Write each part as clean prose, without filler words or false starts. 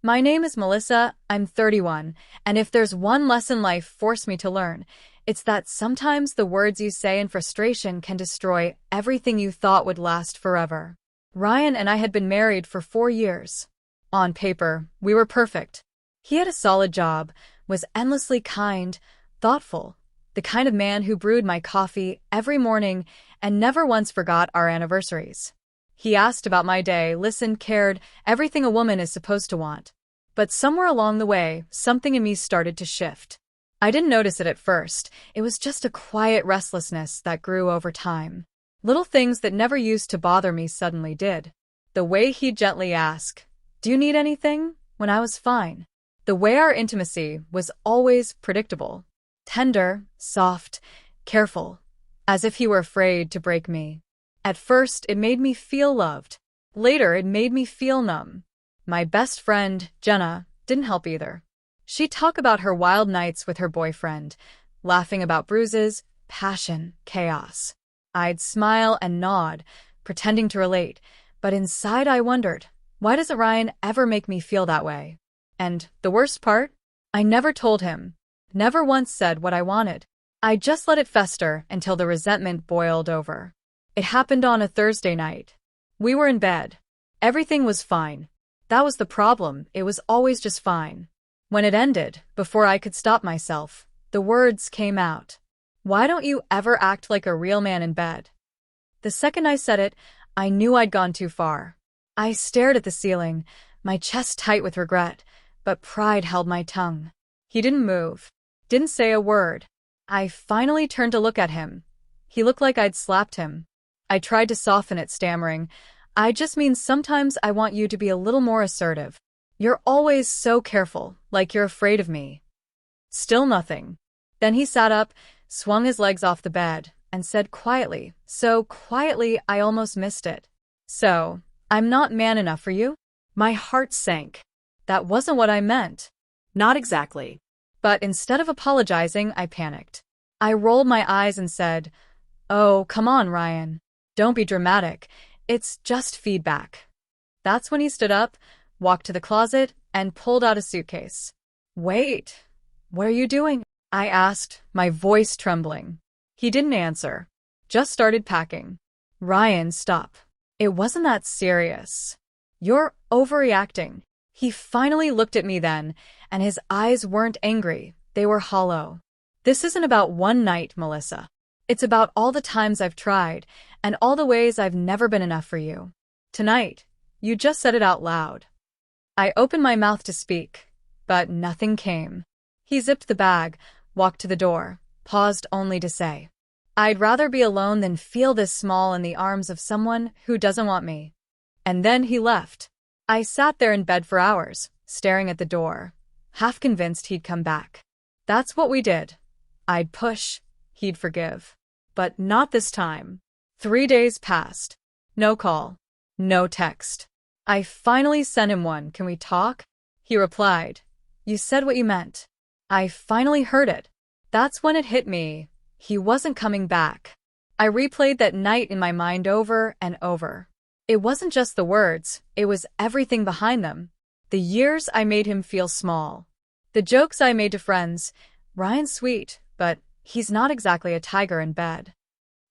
My name is Melissa, I'm 31, and if there's one lesson life forced me to learn, it's that sometimes the words you say in frustration can destroy everything you thought would last forever. Ryan and I had been married for 4 years. On paper, we were perfect. He had a solid job, was endlessly kind, thoughtful, the kind of man who brewed my coffee every morning and never once forgot our anniversaries. He asked about my day, listened, cared, everything a woman is supposed to want. But somewhere along the way, something in me started to shift. I didn't notice it at first. It was just a quiet restlessness that grew over time. Little things that never used to bother me suddenly did. The way he'd gently ask, "Do you need anything?" when I was fine. The way our intimacy was always predictable. Tender, soft, careful, as if he were afraid to break me. At first, it made me feel loved. Later, it made me feel numb. My best friend, Jenna, didn't help either. She'd talk about her wild nights with her boyfriend, laughing about bruises, passion, chaos. I'd smile and nod, pretending to relate, but inside I wondered, why doesn't Ryan ever make me feel that way? And the worst part? I never told him. Never once said what I wanted. I just let it fester until the resentment boiled over. It happened on a Thursday night. We were in bed. Everything was fine. That was the problem, it was always just fine. When it ended, before I could stop myself, the words came out. "Why don't you ever act like a real man in bed?" The second I said it, I knew I'd gone too far. I stared at the ceiling, my chest tight with regret, but pride held my tongue. He didn't move. Didn't say a word. I finally turned to look at him. He looked like I'd slapped him. I tried to soften it, stammering, "I just mean sometimes I want you to be a little more assertive. You're always so careful, like you're afraid of me." Still nothing. Then he sat up, swung his legs off the bed, and said quietly, so quietly I almost missed it, "So, I'm not man enough for you?" My heart sank. That wasn't what I meant. Not exactly. But instead of apologizing, I panicked. I rolled my eyes and said, "Oh, come on, Ryan. Don't be dramatic. It's just feedback." That's when he stood up, walked to the closet, and pulled out a suitcase. "Wait, what are you doing?" I asked, my voice trembling. He didn't answer, just started packing. "Ryan, stop. It wasn't that serious. You're overreacting." He finally looked at me then, and his eyes weren't angry, they were hollow. "This isn't about one night, Melissa. It's about all the times I've tried, and all the ways I've never been enough for you. Tonight, you just said it out loud." I opened my mouth to speak, but nothing came. He zipped the bag, walked to the door, paused only to say, "I'd rather be alone than feel this small in the arms of someone who doesn't want me." And then he left. I sat there in bed for hours, staring at the door, half convinced he'd come back. That's what we did. I'd push, he'd forgive. But not this time. 3 days passed. No call. No text. I finally sent him one, "Can we talk?" He replied, "You said what you meant." I finally heard it. That's when it hit me. He wasn't coming back. I replayed that night in my mind over and over. It wasn't just the words, it was everything behind them. The years I made him feel small. The jokes I made to friends. "Ryan's sweet, but he's not exactly a tiger in bed."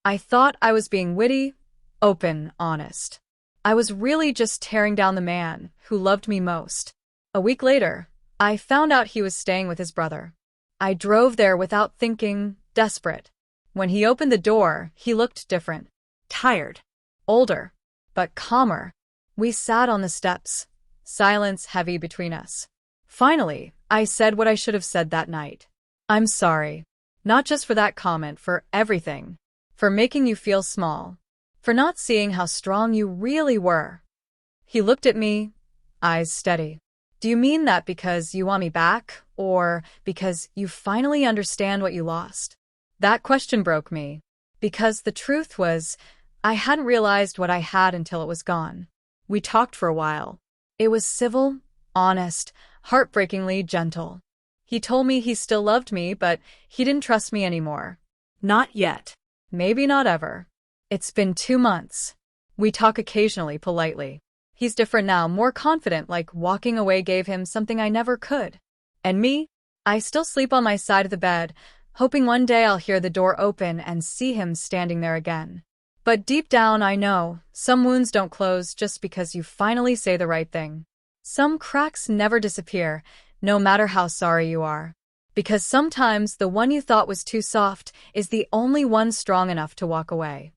I thought I was being witty, open, honest. I was really just tearing down the man who loved me most. A week later, I found out he was staying with his brother. I drove there without thinking, desperate. When he opened the door, he looked different. Tired. Older. But calmer. We sat on the steps, silence heavy between us. Finally, I said what I should have said that night. "I'm sorry. Not just for that comment, for everything. For making you feel small. For not seeing how strong you really were." He looked at me, eyes steady. "Do you mean that because you want me back, or because you finally understand what you lost?" That question broke me. Because the truth was, I hadn't realized what I had until it was gone. We talked for a while. It was civil, honest, heartbreakingly gentle. He told me he still loved me, but he didn't trust me anymore. Not yet. Maybe not ever. It's been 2 months. We talk occasionally, politely. He's different now, more confident, like walking away gave him something I never could. And me? I still sleep on my side of the bed, hoping one day I'll hear the door open and see him standing there again. But deep down, I know, some wounds don't close just because you finally say the right thing. Some cracks never disappear, no matter how sorry you are. Because sometimes the one you thought was too soft is the only one strong enough to walk away.